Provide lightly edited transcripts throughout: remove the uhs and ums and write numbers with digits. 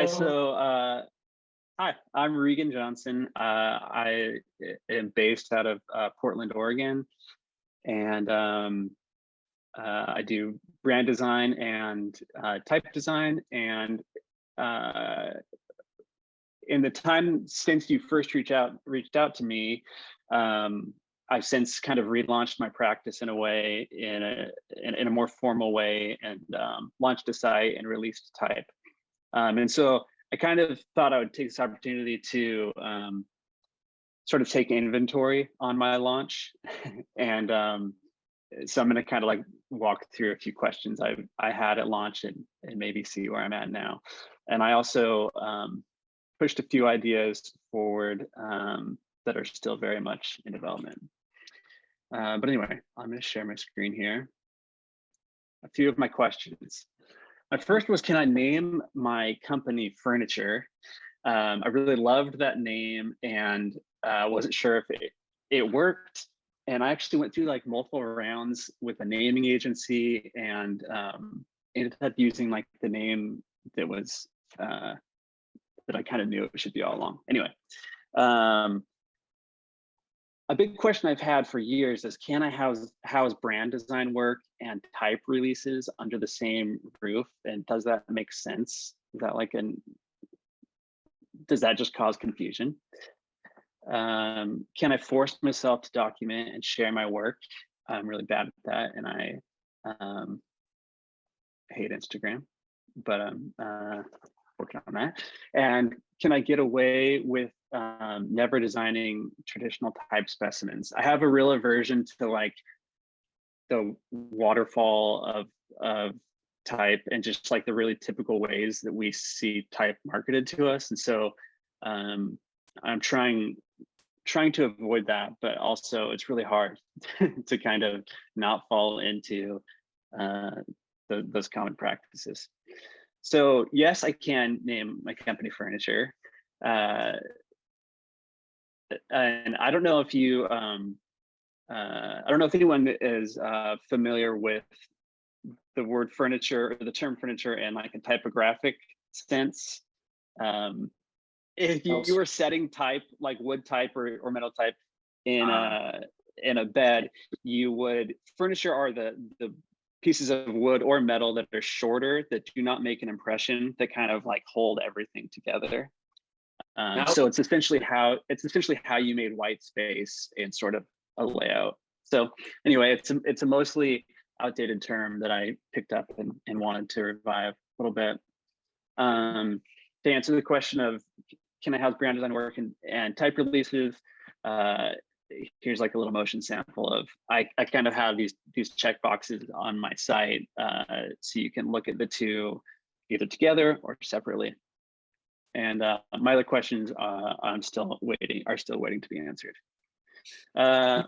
Hi, Hello. hi, I'm Regan Johnson. I am based out of Portland, Oregon, and I do brand design and type design. And uh, in the time since you first reached out to me, I've since kind of relaunched my practice in a way, in a more formal way, and launched a site and released type. And so I kind of thought I would take this opportunity to sort of take inventory on my launch. And so I'm going to kind of like walk through a few questions I had at launch, and maybe see where I'm at now. And I also pushed a few ideas forward that are still very much in development. But anyway, I'm going to share my screen here. A few of my questions. My first was, can I name my company Furniture? I really loved that name, and wasn't sure if it worked. And I actually went through like multiple rounds with a naming agency, and ended up using like the name that was that I kind of knew it should be all along. Anyway, a big question I've had for years is, can I house brand design work and type releases under the same roof? And does that make sense? Is that like does that just cause confusion? Can I force myself to document and share my work? I'm really bad at that, and I hate Instagram, but I'm working on that. And can I get away with never designing traditional type specimens? I have a real aversion to like the waterfall of type, and just like the really typical ways that we see type marketed to us. And so I'm trying to avoid that, but also it's really hard to kind of not fall into those common practices. So yes, I can name my company Furniture. And I don't know if you, I don't know if anyone is familiar with the word furniture, or the term furniture, in like a typographic sense. If you were setting type, like wood type or metal type, in a bed, you would, furniture are the pieces of wood or metal that are shorter, that do not make an impression, that kind of like hold everything together. So it's essentially how you made white space in sort of a layout. So anyway, it's a mostly outdated term that I picked up and wanted to revive a little bit. To answer the question of, can I house brand design work and type releases? Here's like a little motion sample of, I kind of have these check boxes on my site, so you can look at the two either together or separately. And my other questions are still waiting to be answered.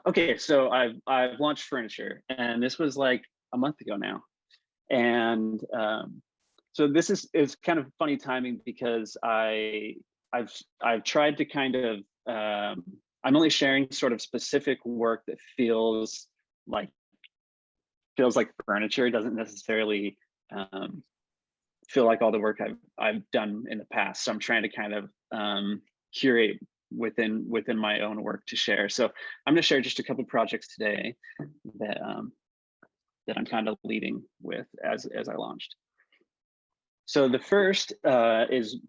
Okay, so I've launched Furniture, and this was like a month ago now. And so this is kind of funny timing, because I've tried to kind of I'm only sharing sort of specific work that feels like furniture. It doesn't necessarily feel like all the work I've done in the past. So I'm trying to kind of curate within my own work to share. So I'm going to share just a couple projects today that I'm kind of leading with as I launched. So the first is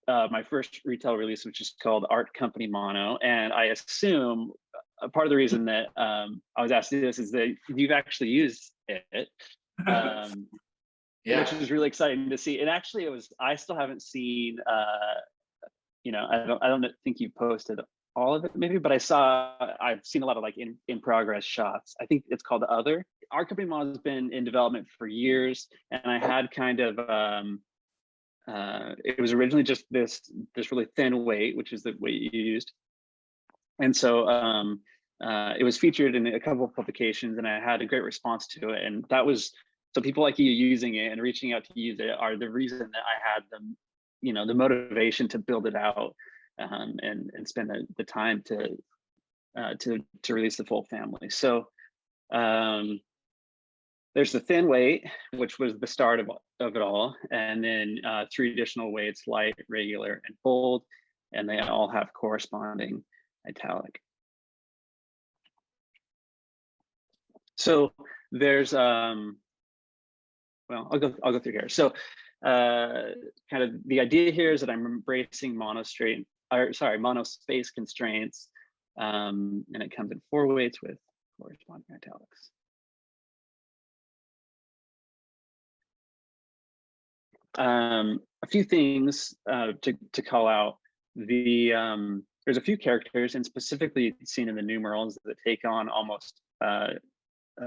my first retail release, which is called Art Company Mono. And I assume a part of the reason that I was asked to do this is that you've actually used it, Yeah. which is really exciting to see. And actually, I still haven't seen, I don't think you posted all of it maybe, but I've seen a lot of like in progress shots. I think it's called Other. Art Company Mono has been in development for years, and I had kind of it was originally just this really thin weight, which is the weight you used. And so it was featured in a couple of publications, and I had a great response to it. And that was, so people like you using it and reaching out to use it are the reason that I had the motivation to build it out, and spend the time to release the full family. So There's the thin weight, which was the start of it all, and then 3 additional weights: light, regular, and bold, and they all have corresponding italic. So there's well, I'll go through here. So kind of the idea here is that I'm embracing monospace constraints, and it comes in 4 weights with corresponding italics. A few things to call out. There's a few characters, and specifically seen in the numerals, that take on almost a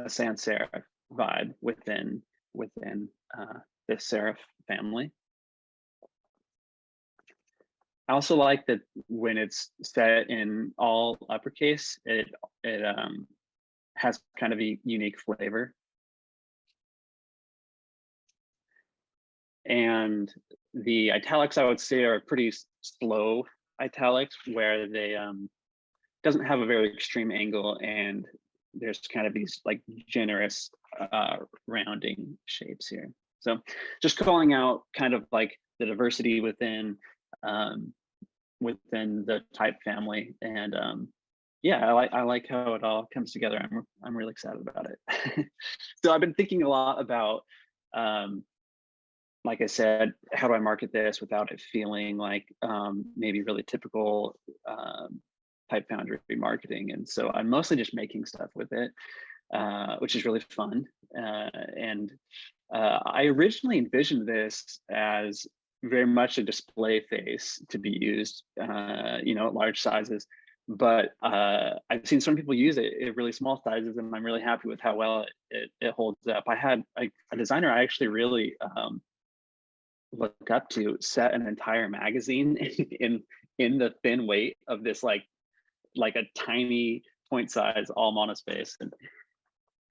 sans serif vibe within this serif family. I also like that when it's set in all uppercase, it has kind of a unique flavor. And the italics, I would say, are pretty slow italics, where they doesn't have a very extreme angle, and there's kind of these like generous rounding shapes here. So just calling out kind of like the diversity within the type family, and yeah, I like how it all comes together. I'm really excited about it. So I've been thinking a lot about, like I said, how do I market this without it feeling like maybe really typical type foundry marketing? And so I'm mostly just making stuff with it, which is really fun. And I originally envisioned this as very much a display face to be used, you know, at large sizes. But I've seen some people use it at really small sizes, and I'm really happy with how well it holds up. I had a designer I actually really look up to set an entire magazine in the thin weight of this like a tiny point size all monospace, and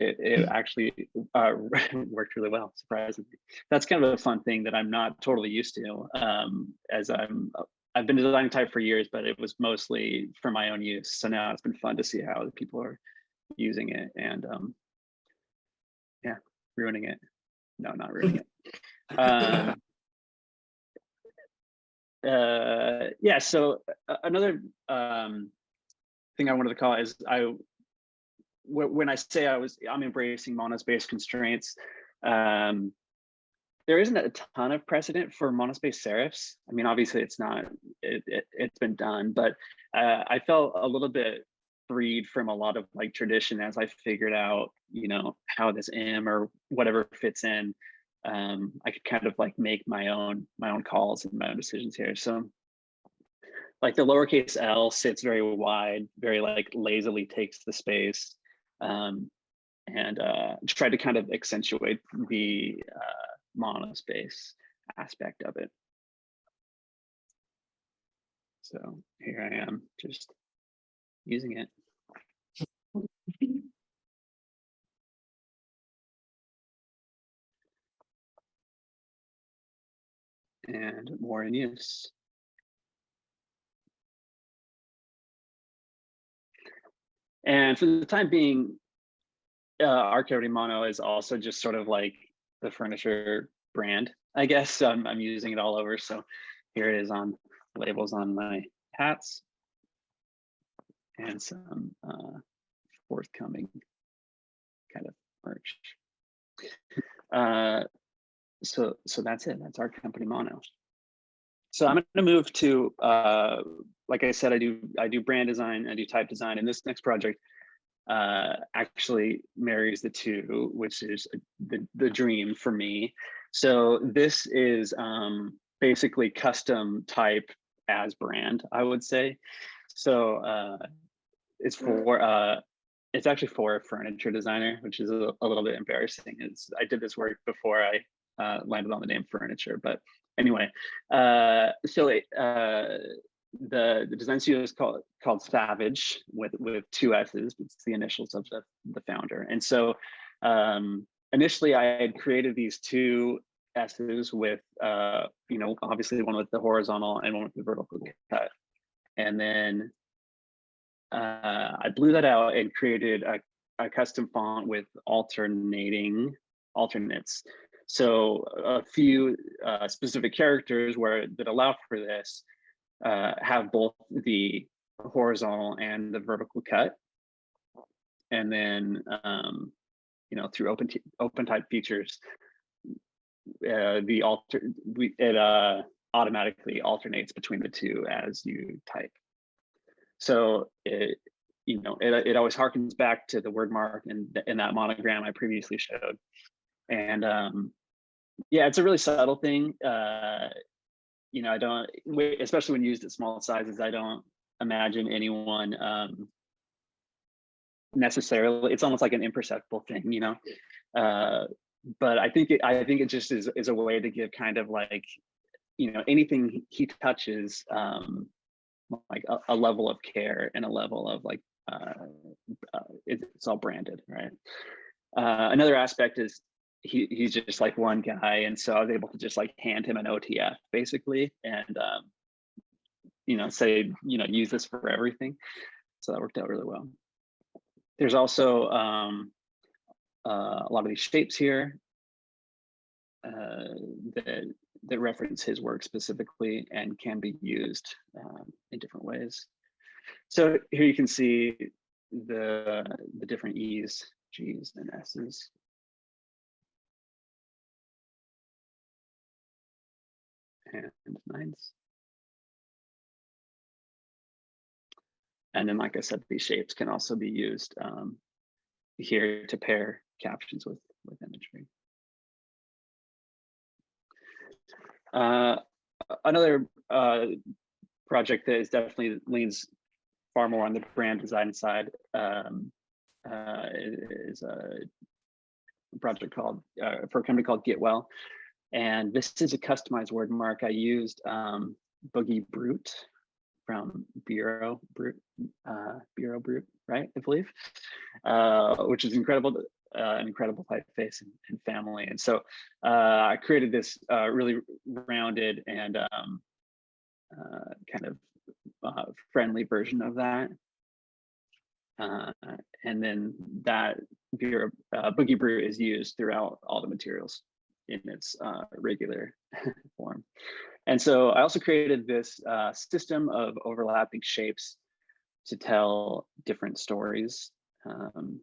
it actually worked really well, surprisingly. That's kind of a fun thing that I'm not totally used to, as I've been designing type for years, but it was mostly for my own use. So now it's been fun to see how other people are using it, and yeah, ruining it. No, not ruining it. Yeah, so another thing I wanted to call is when I say I'm embracing monospace constraints, there isn't a ton of precedent for monospace serifs. I mean, obviously it's not, it's been done, but I felt a little bit freed from a lot of like tradition as I figured out, you know, how this M or whatever fits in. I could kind of like make my own calls and my own decisions here. So like the lowercase L sits very wide, very like lazily takes the space, and tried to kind of accentuate the monospace aspect of it. So here I am just using it. And more in use. And for the time being, Arcade Mono is also just sort of like the furniture brand, I guess. So I'm using it all over. So here it is on labels on my hats, and some forthcoming kind of merch. So that's it. That's our company Mono. So I'm going to move to, like I said, I do brand design, I do type design, and this next project actually marries the two, which is the dream for me. So this is basically custom type as brand, I would say. So it's actually for a furniture designer, which is a little bit embarrassing. I did this work before I landed on the name furniture, but anyway, the design studio is called Savage with 2 S's. It's the initials of the founder. And so initially I had created these 2 S's with you know, obviously one with the horizontal and one with the vertical cut. And then I blew that out and created a custom font with alternating alternates. So a few specific characters that allow for this have both the horizontal and the vertical cut. And then, you know, through open type features, it automatically alternates between the two as you type. So it, you know, it always harkens back to the word mark in that monogram I previously showed. And yeah, it's a really subtle thing. You know, I don't, especially when used at small sizes, I don't imagine anyone necessarily, it's almost like an imperceptible thing, you know. But I think it just is a way to give kind of like, you know, anything he touches, like a level of care and a level of like, it's all branded, right? Another aspect is he's just like one guy, and so I was able to just like hand him an OTF basically, and you know, say, you know, use this for everything. So that worked out really well. There's also a lot of these shapes here that reference his work specifically and can be used in different ways. So here you can see the different E's, G's, and S's. And 9s. And then, like I said, these shapes can also be used here to pair captions with imagery. Another project that is definitely leans far more on the brand design side is a project called for a company called Get Well, and this is a customized word mark. I used Boogie Brute from Bureau Brute, right? I believe, which is incredible. An incredible typeface and family, and so I created this really rounded and kind of friendly version of that, and then that Boogie Brute is used throughout all the materials in its regular form. And so I also created this system of overlapping shapes to tell different stories, kind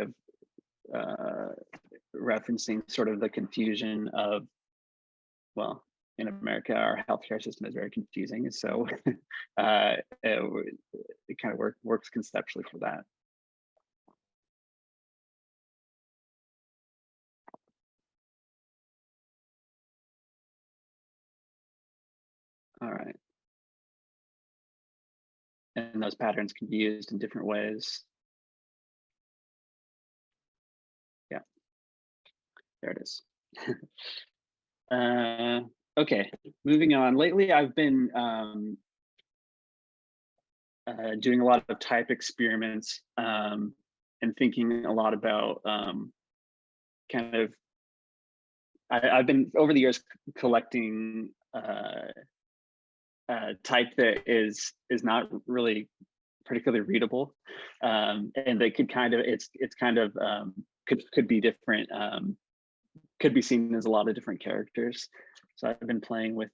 of referencing sort of the confusion of, well, in America, our healthcare system is very confusing. So it kind of works conceptually for that. All right. And those patterns can be used in different ways. Yeah, there it is. Okay, moving on. Lately, I've been doing a lot of type experiments and thinking a lot about kind of, I've been over the years collecting type that is not really particularly readable, and they could kind of, it's kind of could be different, could be seen as a lot of different characters. So I've been playing with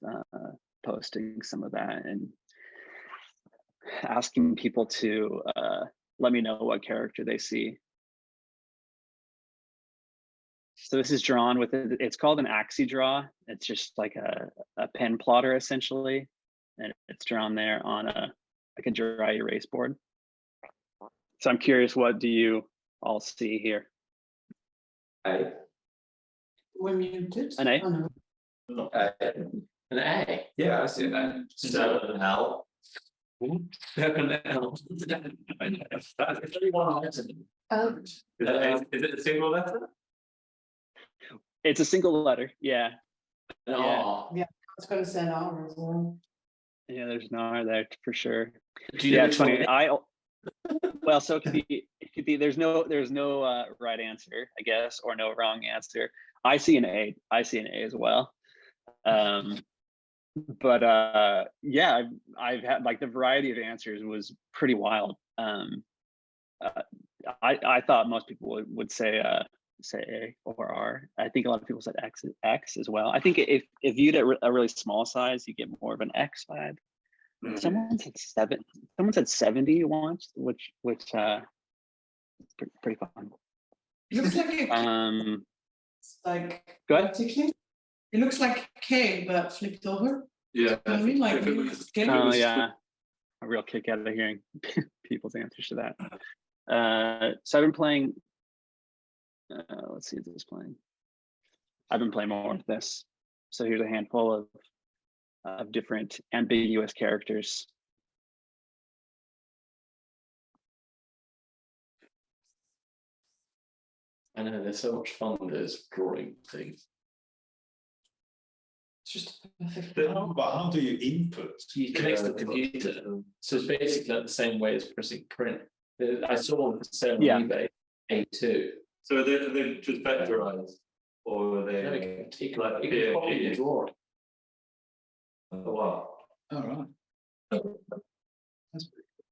posting some of that and asking people to let me know what character they see. So this is drawn with, it's called an Axi Draw. It's just like a pen plotter essentially, and it's drawn there on like a dry erase board. So I'm curious, what do you all see here? We're muted. An A? Oh, no. An A. Yeah, I see that. 7 L. 7 L. Oh, Is it a single letter? It's a single letter, yeah. An Yeah. R. I was going to say an R as well. Yeah, there's an R there for sure. Do you Yeah, know it's funny. Well, so it could be there's no right answer, I guess, or no wrong answer. I see an A. I see an A as well. But yeah, I've had, like, the variety of answers was pretty wild. I thought most people would say say A or R. I think a lot of people said X as well. I think if viewed at a really small size, you get more of an X vibe. Someone said 7. Someone said 70 once, which is pretty fun. It looks like a Go ahead. vertically. It looks like K but flipped over. Yeah. I mean, like, if it was- K. Oh yeah, a real kick out of hearing people's answers to that. So I've been playing. Let's see, this playing. I've been playing more with this. So here's a handful of different ambiguous characters. I know there's so much fun with those drawing things. It's just perfect. But how do you input? You connect to the computer, so it's basically like the same way as pressing print. I saw one for sale on Yeah. eBay, A2. So are they just vectorized, or are No, they? you can like, you can copy the drawing. Oh wow! All right. That's pretty cool.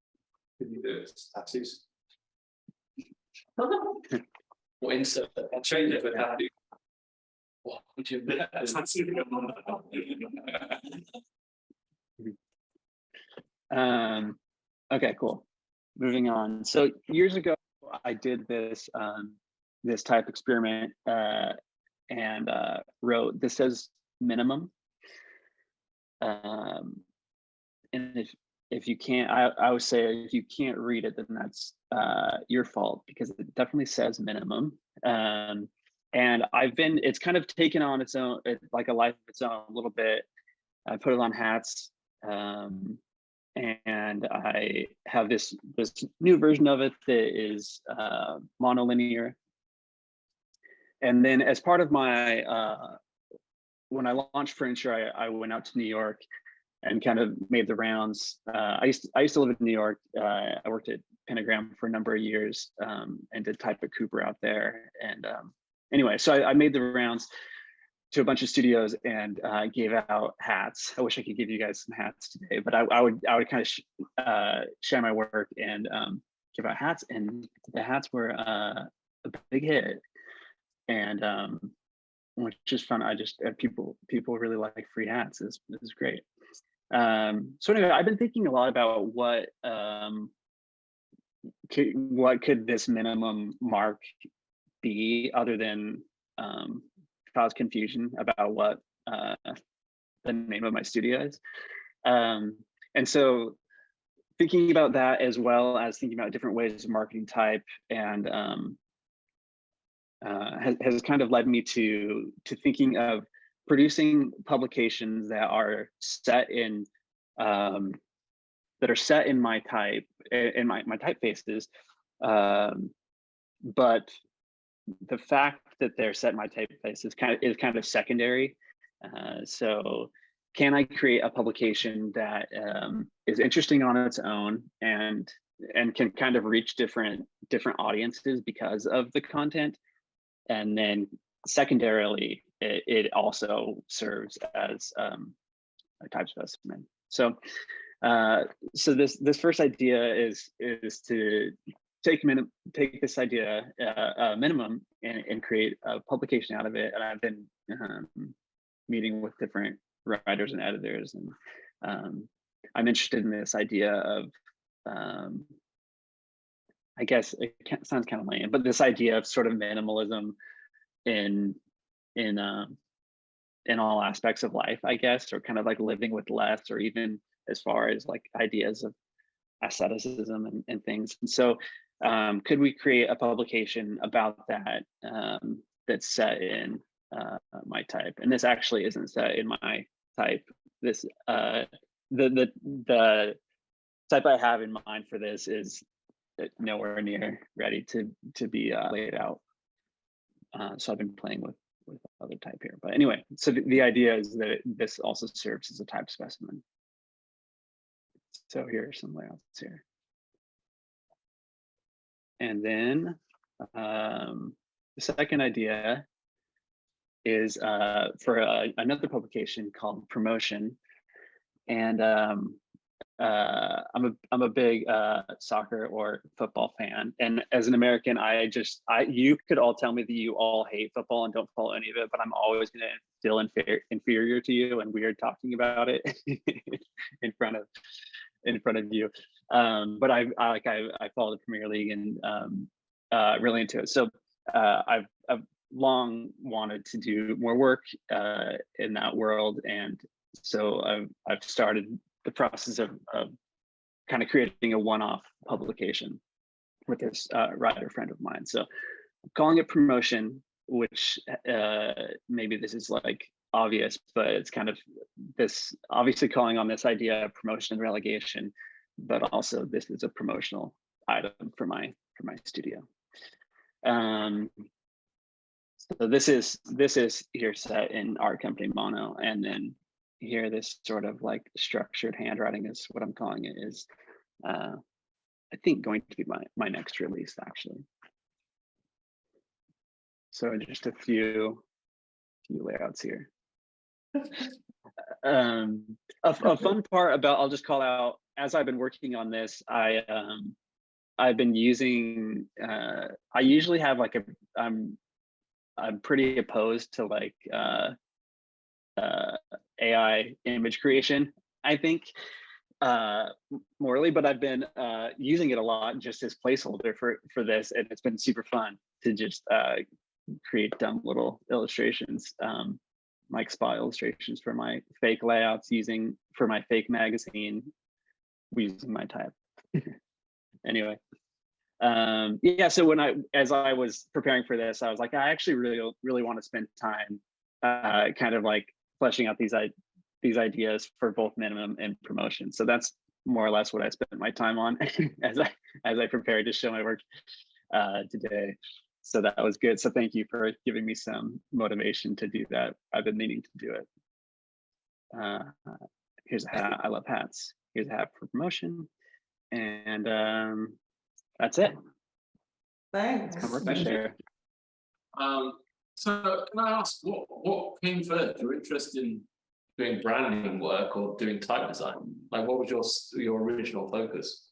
Can you do it? Tattoos. Or insert I'll change it for tattoo. what would you Okay, cool. Moving on. So years ago, I did this this type experiment and wrote, this says minimum. And if you can't, I would say if you can't read it, then that's your fault, because it definitely says minimum. And it's kind of taken on its own, like a life of its own a little bit. I put it on hats, and I have this new version of it that is monolinear. And then as part of my, when I launched furniture, I went out to New York and kind of made the rounds. I used to live in New York. I worked at Pentagram for a number of years and did type at Cooper out there. And anyway, so I made the rounds to a bunch of studios and gave out hats. I wish I could give you guys some hats today, but I would kind of share my work and give out hats, and the hats were a big hit. And which is fun. I just people really like free hats. This is great. So anyway, I've been thinking a lot about what could this minimum mark be, other than cause confusion about what the name of my studio is. And so thinking about that, as well as thinking about different ways of marketing type, and has kind of led me to thinking of producing publications that are set in my type, in my typefaces, but the fact that they're set in my typeface is kind of secondary. So can I create a publication that is interesting on its own and can kind of reach different audiences because of the content? And then secondarily, it also serves as a type specimen. So so this first idea is to take this idea, minimum, and create a publication out of it. And I've been meeting with different writers and editors, and I'm interested in this idea of, I guess it sounds kind of lame, but this idea of sort of minimalism in all aspects of life, I guess, or kind of like living with less, or even as far as like ideas of asceticism and things. And so could we create a publication about that, that's set in my type? And this actually isn't set in my type. This the type I have in mind for this is nowhere near ready to be laid out. So I've been playing with other type here. But anyway, so the idea is that this also serves as a type specimen. So here are some layouts here. And then the second idea is for another publication called Promotion. And I'm a big soccer or football fan, and as an American, you could all tell me that you all hate football and don't follow any of it, but I'm always going to feel inferior to you and weird talking about it in front of you. But I follow the Premier League and really into it. So I've long wanted to do more work in that world, and so I've started the process of kind of creating a one-off publication with this writer friend of mine. So I'm calling it Promotion, which maybe this is like obvious, but it's kind of this obviously calling on this idea of promotion and relegation, but also this is a promotional item for my studio. So this is here set in Art Company Mono, and then here this sort of like structured handwriting is what I'm calling it, is I think going to be my next release actually. So just a few layouts here. A fun part about, I'll just call out, as I've been working on this, I've been using I usually have like I'm pretty opposed to like AI image creation, I think, morally, but I've been using it a lot just as placeholder for this, and it's been super fun to just create dumb little illustrations, like spot illustrations for my fake layouts, for my fake magazine, using my type. Anyway, yeah, so as I was preparing for this, I was like, I actually really want to spend time kind of like fleshing out these ideas for both minimum and promotion. So that's more or less what I spent my time on as I prepared to show my work today. So that was good. So thank you for giving me some motivation to do that. I've been meaning to do it. Here's a hat. I love hats. Here's a hat for promotion. And that's it. Thanks. That's my work to share. So can I ask, what came first? Your interest in doing branding work or doing type design? Like, what was your original focus?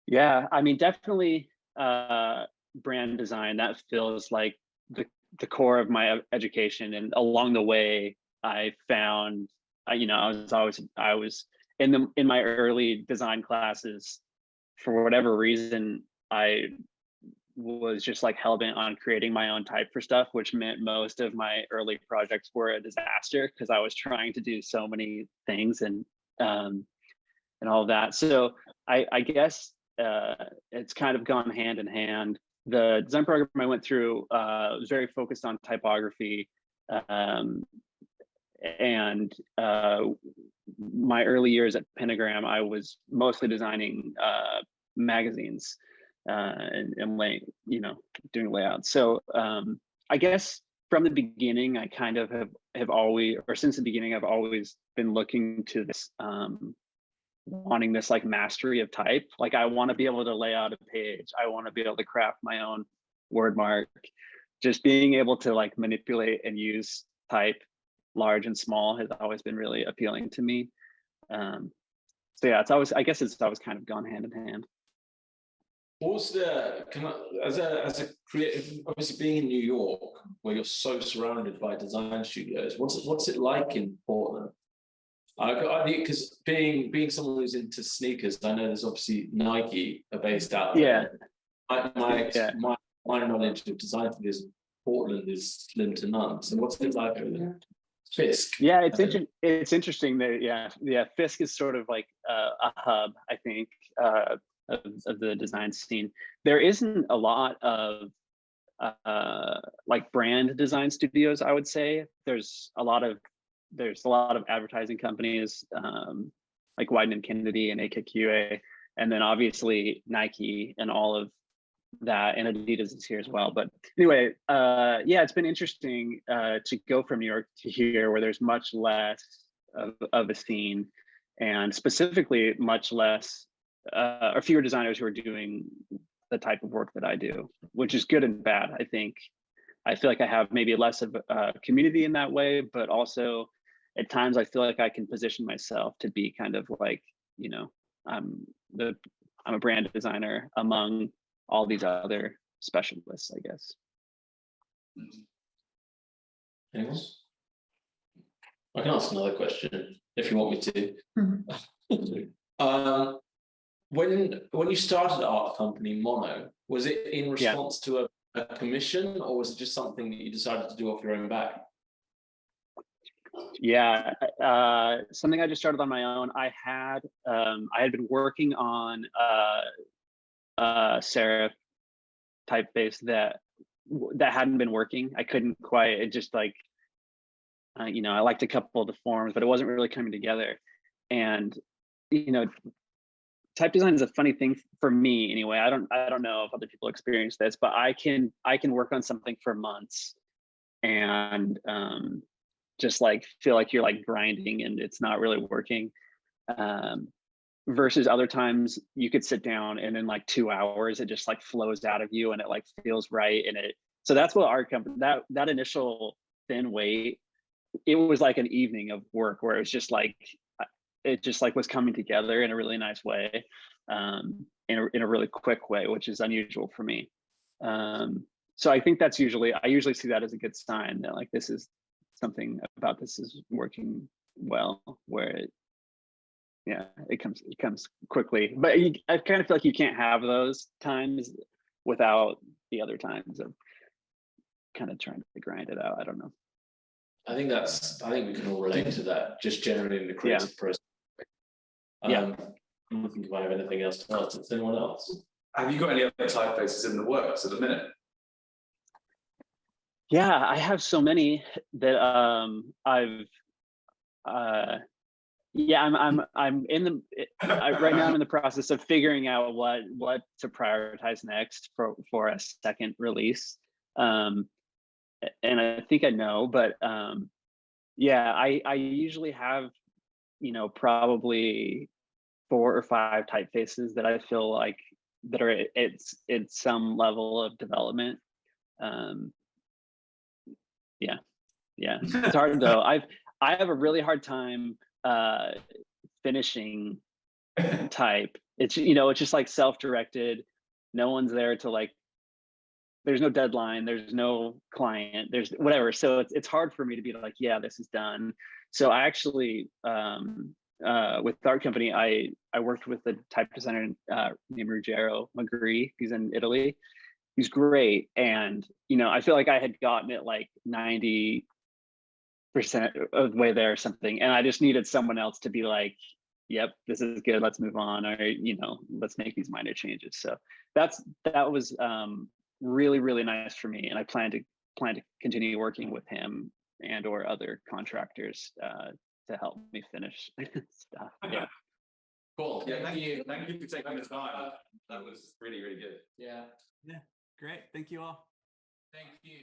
Yeah, I mean, definitely brand design. That feels like the core of my education, and along the way, I found, I was in my early design classes, for whatever reason, I was just like hell-bent on creating my own type for stuff, which meant most of my early projects were a disaster because I was trying to do so many things and all of that. So I guess it's kind of gone hand in hand. The design program I went through was very focused on typography, and my early years at Pentagram, I was mostly designing magazines and doing layouts. So I guess from the beginning, I kind of have always, or since the beginning, I've always been looking to this, wanting this like mastery of type. Like, I want to be able to lay out a page. I want to be able to craft my own word mark. Just being able to like manipulate and use type, large and small, has always been really appealing to me. So yeah, I guess it's always kind of gone hand in hand. What was as a creative, obviously being in New York, where you're so surrounded by design studios, what's it like in Portland? Because being someone who's into sneakers, I know there's obviously Nike are based out there. My knowledge of design is Portland is slim to none. So what's it like over there? Fisk. Yeah, it's interesting that Fisk is sort of like a hub, I think, of the design scene. There isn't a lot of like brand design studios, I would say. There's a lot of advertising companies, like Wieden & Kennedy and AKQA, and then obviously Nike and all of that, and Adidas is here as well. But anyway, yeah, it's been interesting to go from New York to here, where there's much less of a scene, and specifically much less or fewer designers who are doing the type of work that I do, which is good and bad. I think I feel like I have maybe less of a community in that way, but also at times I feel like I can position myself to be kind of like, you know, I'm a brand designer among all these other specialists, I guess. Anyone else? I can ask another question if you want me to. When you started art company Mono, was it in response to a commission, or was it just something that you decided to do off your own back? Yeah, something I just started on my own. I had been working on serif typeface that hadn't been working. I couldn't quite. It just like you know, I liked a couple of the forms, but it wasn't really coming together. And you know, type design is a funny thing for me anyway. I don't know if other people experience this, but I can work on something for months and just like feel like you're like grinding and it's not really working. Versus other times you could sit down and in like 2 hours it just like flows out of you and it like feels right. And so that's what art company, that initial thin weight, it was like an evening of work where it just like was coming together in a really nice way, in a really quick way, which is unusual for me. So I think I usually see that as a good sign that like this is something about this is working well, where it comes quickly. But I kind of feel like you can't have those times without the other times of kind of trying to grind it out. I don't know. I think we can all relate to that, just generally in the creative process. I don't think if I have anything else to ask. Does anyone else? Have you got any other typefaces in the works at the minute? Yeah, I have so many that I'm in the right now I'm in the process of figuring out what to prioritize next for a second release. And I think I know, but yeah, I usually have, you know, probably 4 or 5 typefaces that I feel like that are it's some level of development. Yeah, it's hard though. I have a really hard time finishing type. It's, you know, it's just like self-directed. No one's there to like, there's no deadline, there's no client, there's whatever. So it's hard for me to be like, yeah, this is done. So I actually with art company, I worked with a type designer named Ruggero Magri. He's in Italy. He's great. And, you know, I feel like I had gotten it like 90% of the way there or something. And I just needed someone else to be like, yep, this is good, let's move on. Or, you know, let's make these minor changes. So that was really, really nice for me. And I plan to continue working with him and or other contractors to help me finish stuff. Yeah. Cool. Yeah, thank you for taking the time. That was really, really good. Yeah. Great. Thank you all. Thank you.